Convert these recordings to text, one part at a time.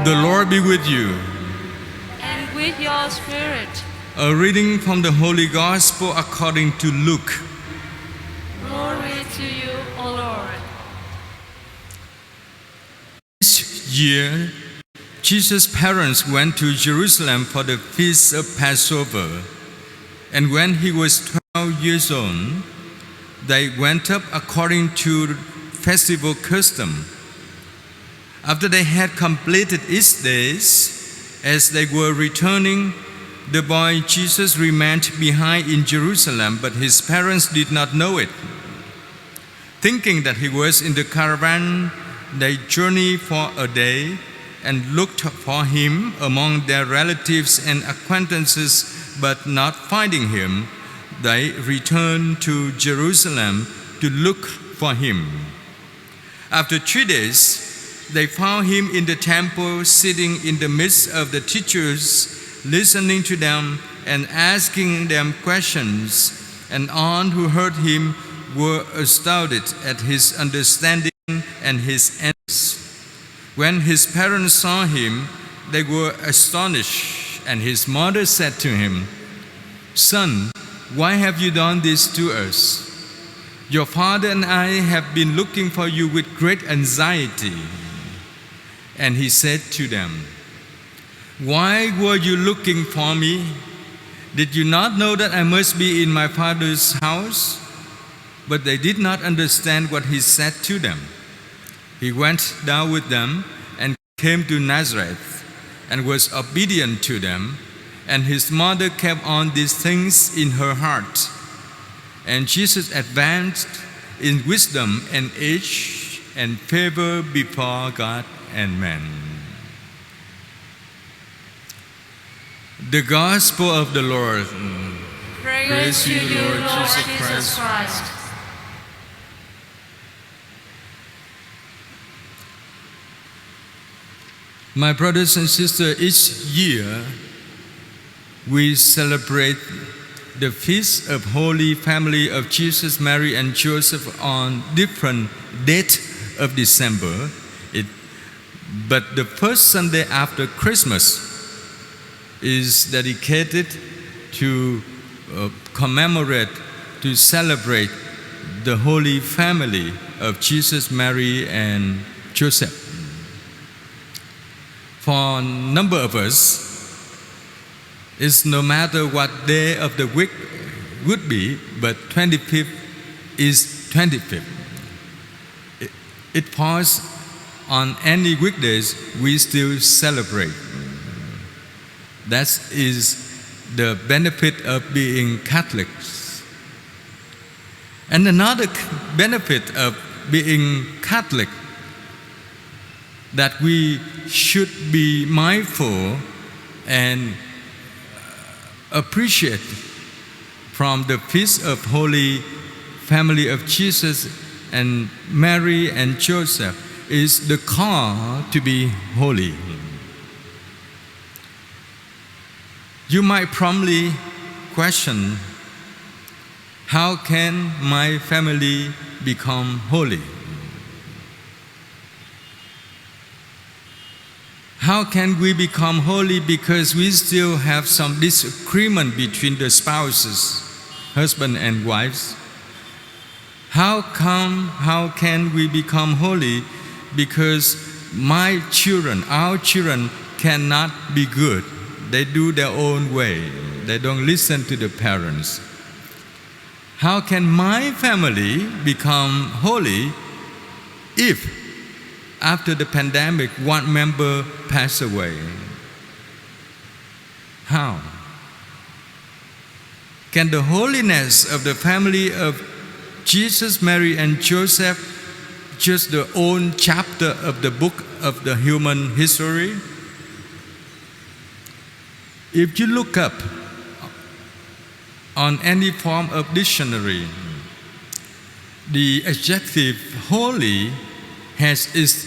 The Lord be with you. And with your spirit. A reading from the Holy Gospel according to Luke. Glory to you, O Lord. This year, Jesus' parents went to Jerusalem for the feast of Passover. And when he was 12 years old, they went up according to festival custom. After they had completed its days, as they were returning, the boy Jesus remained behind in Jerusalem, but his parents did not know it. Thinking that he was in the caravan, they journeyed for a day and looked for him among their relatives and acquaintances, but not finding him, they returned to Jerusalem to look for him. After 3 days, they found him in the temple, sitting in the midst of the teachers, listening to them and asking them questions. And all who heard him were astounded at his understanding and his answers. When his parents saw him, they were astonished, and his mother said to him, "Son, why have you done this to us? Your father and I have been looking for you with great anxiety." And he said to them, "Why were you looking for me? Did you not know that I must be in my father's house?" But they did not understand what he said to them. He went down with them and came to Nazareth and was obedient to them. And his mother kept on these things in her heart. And Jesus advanced in wisdom and age and favor before God and man. The Gospel of the Lord. Praise to you, Lord Jesus Christ. My brothers and sisters, each year we celebrate the Feast of Holy Family of Jesus, Mary, and Joseph on different dates of December. But the first Sunday after Christmas is dedicated to commemorate, to celebrate the Holy Family of Jesus, Mary, and Joseph. For a number of us, it's no matter what day of the week would be, but 25th is 25th. It falls on any weekdays, we still celebrate. That is the benefit of being Catholics. And another benefit of being Catholic that we should be mindful and appreciate from the Feast of Holy Family of Jesus and Mary and Joseph is the call to be holy. You might promptly question, how can my family become holy? How can we become holy because we still have some disagreement between the spouses, husband and wives? How can we become holy because my children, our children cannot be good? They do their own way. They don't listen to the parents. How can my family become holy if after the pandemic one member passed away? How? Can the holiness of the family of Jesus, Mary, and Joseph just the own chapter of the book of the human history? If you look up on any form of dictionary, the adjective holy has its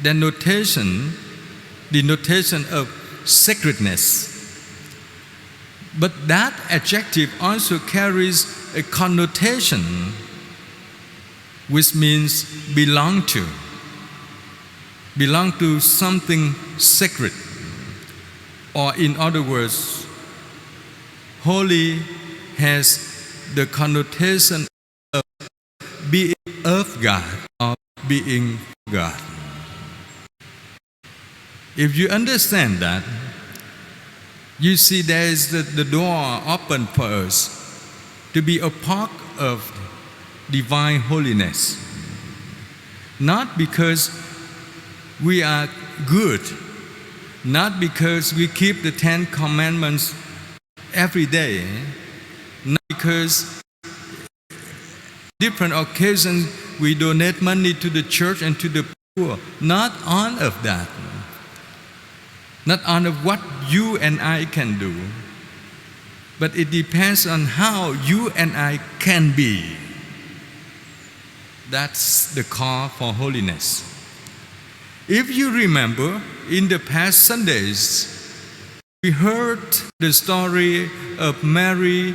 denotation, the notation of sacredness. But that adjective also carries a connotation which means belong to. belong to something sacred. Or in other words, holy has the connotation of being of God or being God. If you understand that, you see there is the door open for us to be a part of divine holiness. Not because we are good, not because we keep the 10 Commandments every day, not because different occasions we donate money to the church and to the poor. Not all of that. Not all of what you and I can do. But it depends on how you and I can be. That's the call for holiness. If you remember, in the past Sundays, we heard the story of Mary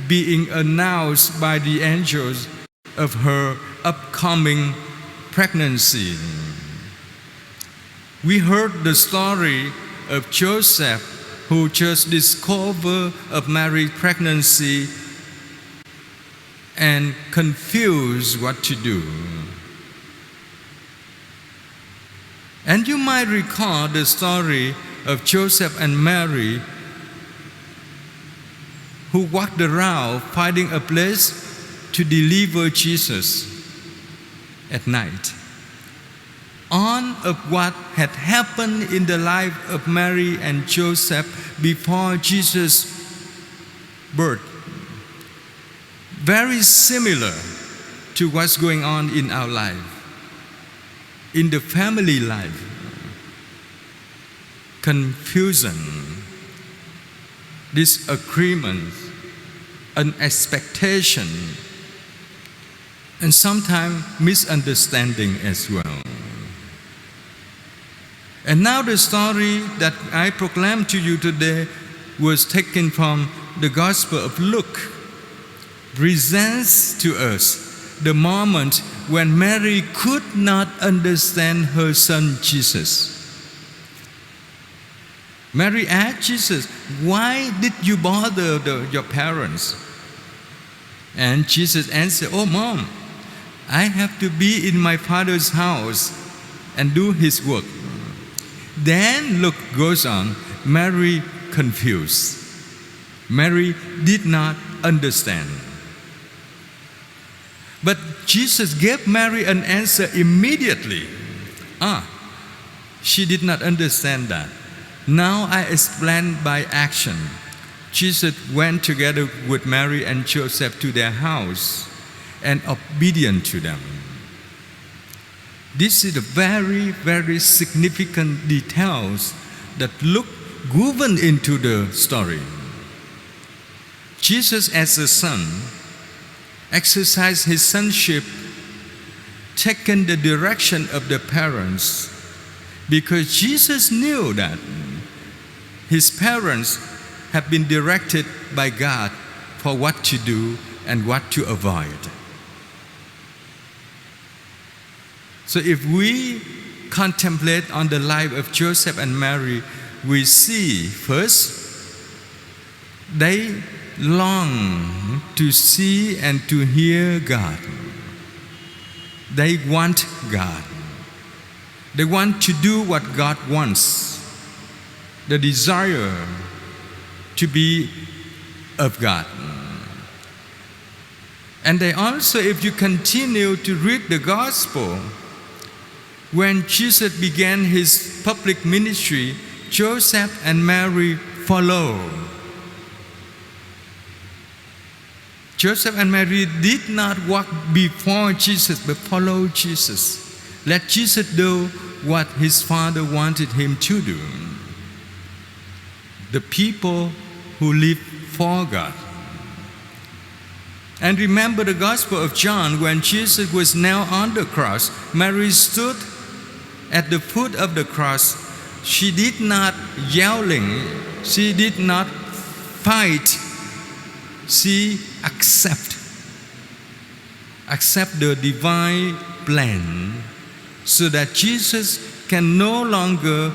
being announced by the angels of her upcoming pregnancy. We heard the story of Joseph, who just discovered of Mary's pregnancy and confused what to do. And you might recall the story of Joseph and Mary, who walked around finding a place to deliver Jesus at night. All of what had happened in the life of Mary and Joseph before Jesus' birth, very similar to what's going on in our life, in the family life. Confusion, disagreement, an expectation, and sometimes misunderstanding as well. And now the story that I proclaim to you today was taken from the Gospel of Luke, presents to us the moment when Mary could not understand her son Jesus. Mary asked Jesus, "Why did you bother your parents?" And Jesus answered, "Oh, Mom, I have to be in my Father's house and do His work." Then Luke goes on, Mary confused. Mary did not understand. But Jesus gave Mary an answer immediately. She did not understand that. Now I explain by action. Jesus went together with Mary and Joseph to their house and obedient to them. This is a very, very significant details that Luke woven into the story. Jesus as a son exercised his sonship, taken the direction of the parents, because Jesus knew that his parents have been directed by God for what to do and what to avoid. So if we contemplate on the life of Joseph and Mary, we see first, they long to see and to hear God. They want God. They want to do what God wants. The desire to be of God. And they also, if you continue to read the gospel, when Jesus began his public ministry, Joseph and Mary followed. Joseph and Mary did not walk before Jesus, but followed Jesus. Let Jesus do what his Father wanted him to do. The people who live for God. And remember the Gospel of John, when Jesus was nailed on the cross, Mary stood at the foot of the cross. She did not yelling, she did not fight, she accept the divine plan so that Jesus can no longer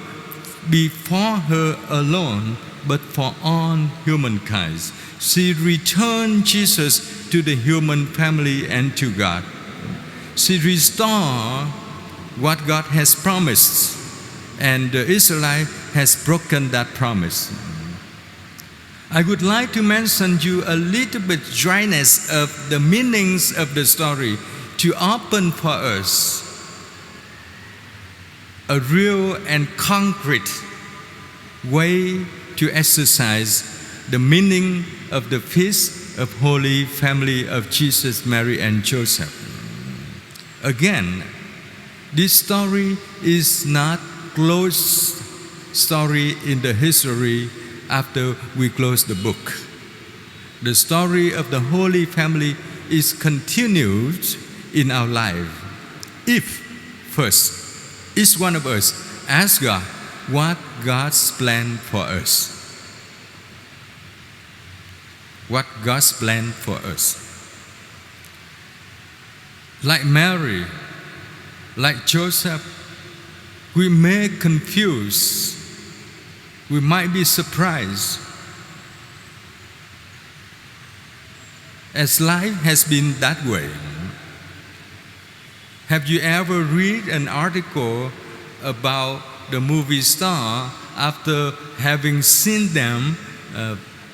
be for her alone, but for all humankind. She returned Jesus to the human family and to God. She restored what God has promised, and the Israelite has broken that promise. I would like to mention you a little bit dryness of the meanings of the story to open for us a real and concrete way to exercise the meaning of the feast of Holy Family of Jesus, Mary, and Joseph. Again, this story is not closed story in the history after we close the book. The story of the Holy Family is continued in our life. If first, each one of us ask God what God's plan for us. What God's plan for us. Like Mary, like Joseph, we may confuse, we might be surprised, as life has been that way. Have you ever read an article about the movie star after having seen them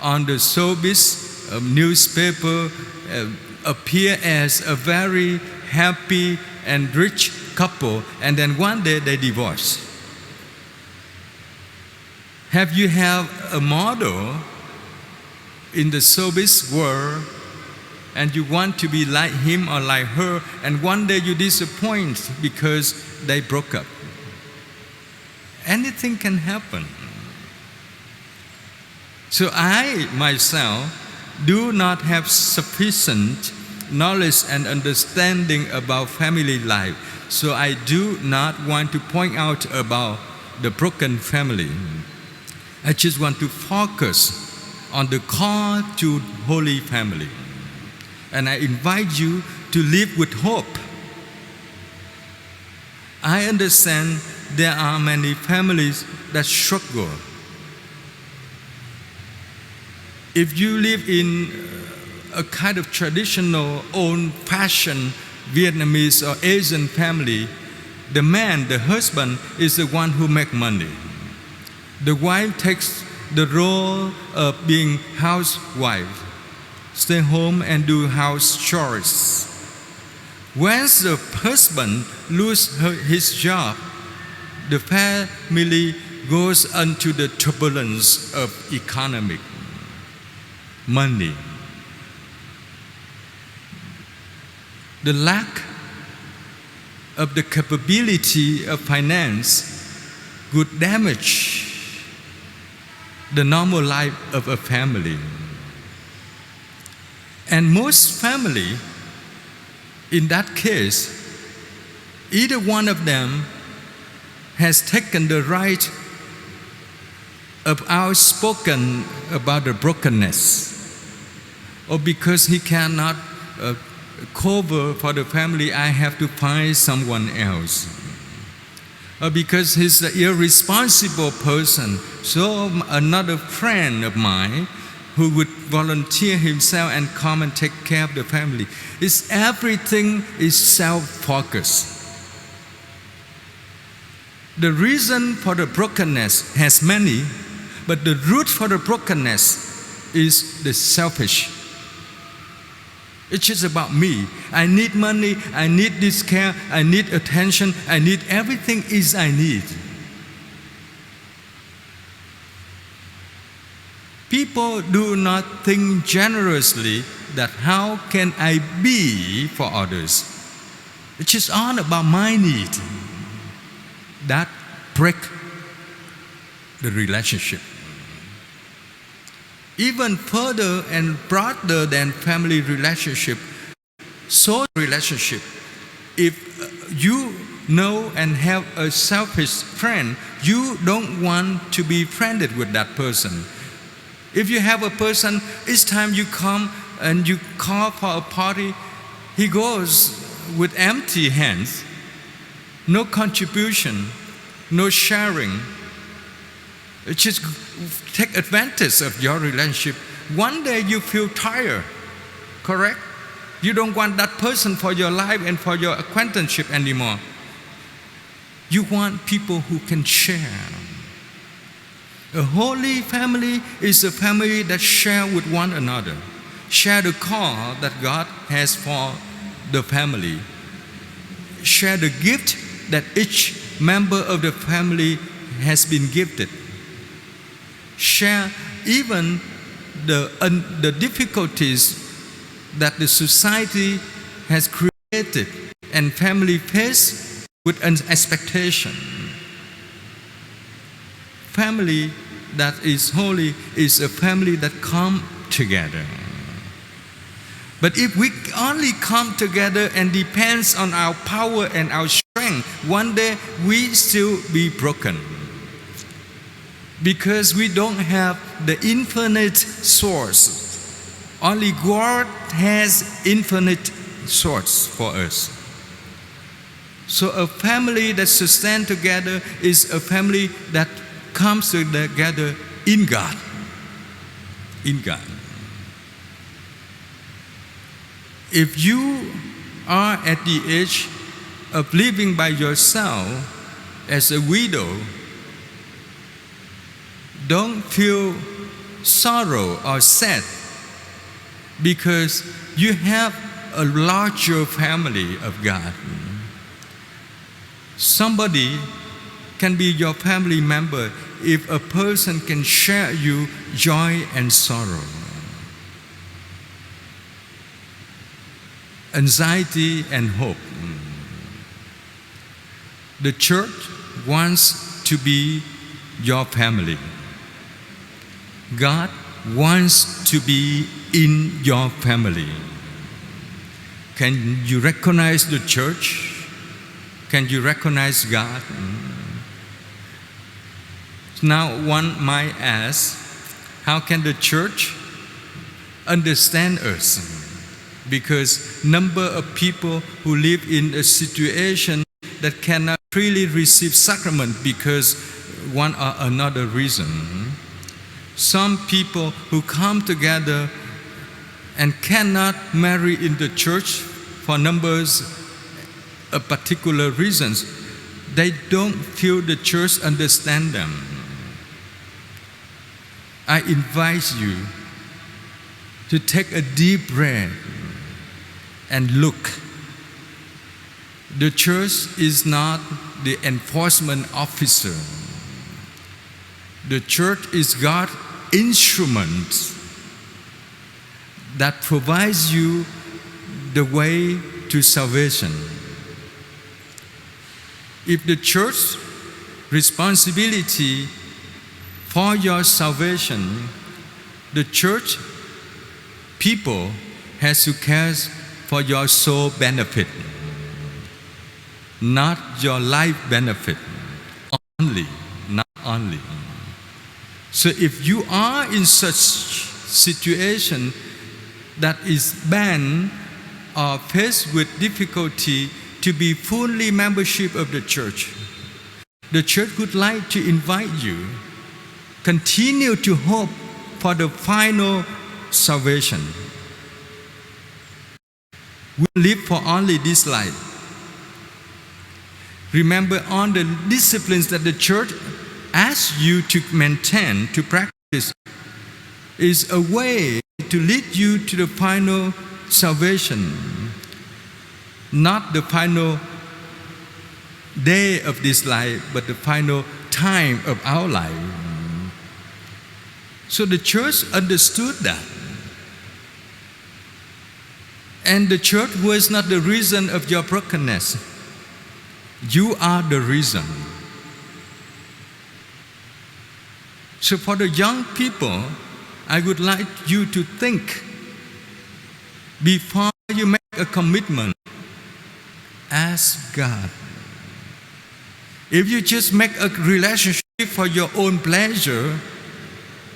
on the showbiz newspaper appear as a very happy and rich couple, and then one day they divorce? Have you have a model in the showbiz world and you want to be like him or like her, and one day you disappoint because they broke up? Anything can happen. So I myself do not have sufficient knowledge and understanding about family life, so I do not want to point out about the broken family. I just want to focus on the call to Holy Family. And I invite you to live with hope. I understand there are many families that struggle. If you live in a kind of traditional, old-fashioned Vietnamese or Asian family, the man, the husband, is the one who makes money. The wife takes the role of being housewife, stay home and do house chores. Once the husband loses his job, the family goes into the turbulence of economic money. The lack of the capability of finance could damage the normal life of a family. And most family, in that case, either one of them has taken the right of outspoken about the brokenness, or because he cannot cover for the family, I have to find someone else. Or because he's an irresponsible person, so another friend of mine who would volunteer himself and come and take care of the family. Everything is self-focused. The reason for the brokenness has many, but the root for the brokenness is the selfish. It's just about me. I need money, I need this care, I need attention, I need everything is I need. People do not think generously that how can I be for others. It's just all about my need. That break the relationship. Even further and broader than family relationship, social relationship. If you know and have a selfish friend, you don't want to be friended with that person. If you have a person, each time you come and you call for a party, he goes with empty hands, no contribution. no sharing. Just take advantage of your relationship. One day you feel tired, correct? You don't want that person for your life and for your acquaintanceship anymore. You want people who can share. A holy family is a family that share with one another, share the call that God has for the family, share the gift that each member of the family has been gifted, share even the difficulties that the society has created and family face with an expectation. Family that is holy is a family that come together. But if we only come together and depends on our power and our strength, one day we still be broken. Because we don't have the infinite source. Only God has infinite source for us. So a family that sustains together is a family that comes together in God. In God. If you are at the age of living by yourself as a widow, don't feel sorrow or sad because you have a larger family of God. Somebody can be your family member if a person can share you joy and sorrow, anxiety and hope. The church wants to be your family. God wants to be in your family. Can you recognize the church? Can you recognize God? Now one might ask, how can the church understand us? Because number of people who live in a situation that cannot freely receive sacrament because one or another reason. Some people who come together and cannot marry in the church for numbers of particular reasons, they don't feel the church understand them. I invite you to take a deep breath and look. The church is not the enforcement officer. The church is God's instrument that provides you the way to salvation. If the church's responsibility for your salvation, the church people has to care for your soul benefit, not your life benefit only, not only. So if you are in such situation that is banned or faced with difficulty to be fully membership of the church would like to invite you, continue to hope for the final salvation. We live for only this life. Remember all the disciplines that the church asks you to maintain, to practice, is a way to lead you to the final salvation, not the final day of this life, but the final time of our life. So the church understood that. And the church was not the reason of your brokenness. You are the reason. So for the young people, I would like you to think before you make a commitment. Ask God. If you just make a relationship for your own pleasure,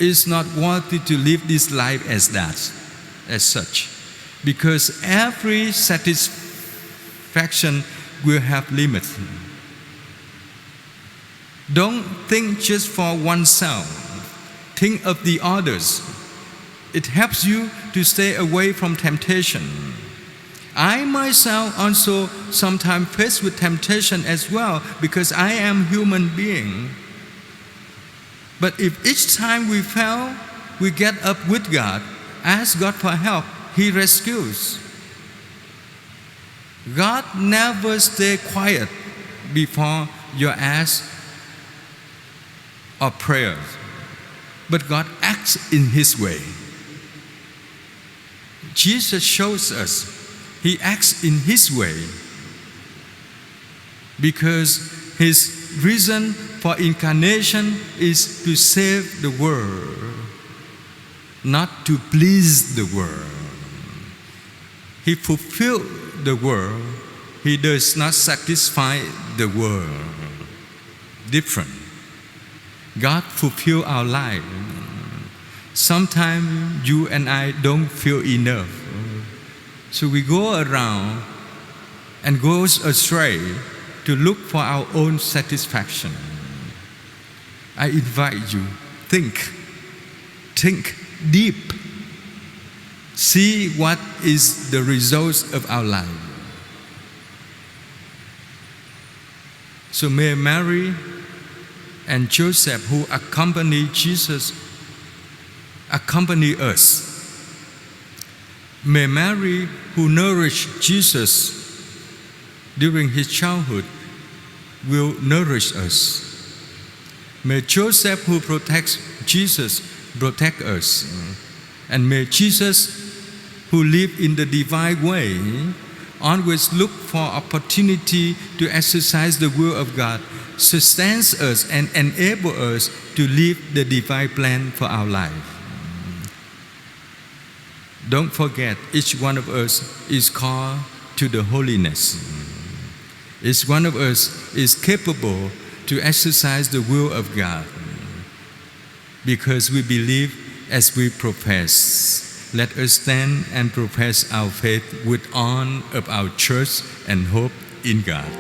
it's not worthy to live this life as that, as such. Because every satisfaction will have limits. Don't think just for oneself. Think of the others. It helps you to stay away from temptation. I myself also sometimes face with temptation as well because I am human being. But if each time we fail, we get up with God, ask God for help, He rescues. God never stays quiet before your ask or prayer, but God acts in His way. Jesus shows us He acts in His way because His reason for incarnation is to save the world, not to please the world. He fulfilled the world. He does not satisfy the world. Different. God fulfills our life. Sometimes you and I don't feel enough. So we go around and go astray to look for our own satisfaction. I invite you, think deep. See what is the result of our life. So may Mary and Joseph, who accompany Jesus, accompany us. May Mary, who nourished Jesus during His childhood, will nourish us. May Joseph, who protects Jesus, protect us. And may Jesus, who lived in the divine way, always look for opportunity to exercise the will of God, sustains us and enable us to live the divine plan for our life. Don't forget, each one of us is called to the holiness. Each one of us is capable to exercise the will of God because we believe as we profess. Let us stand and profess our faith with on of our church and hope in God.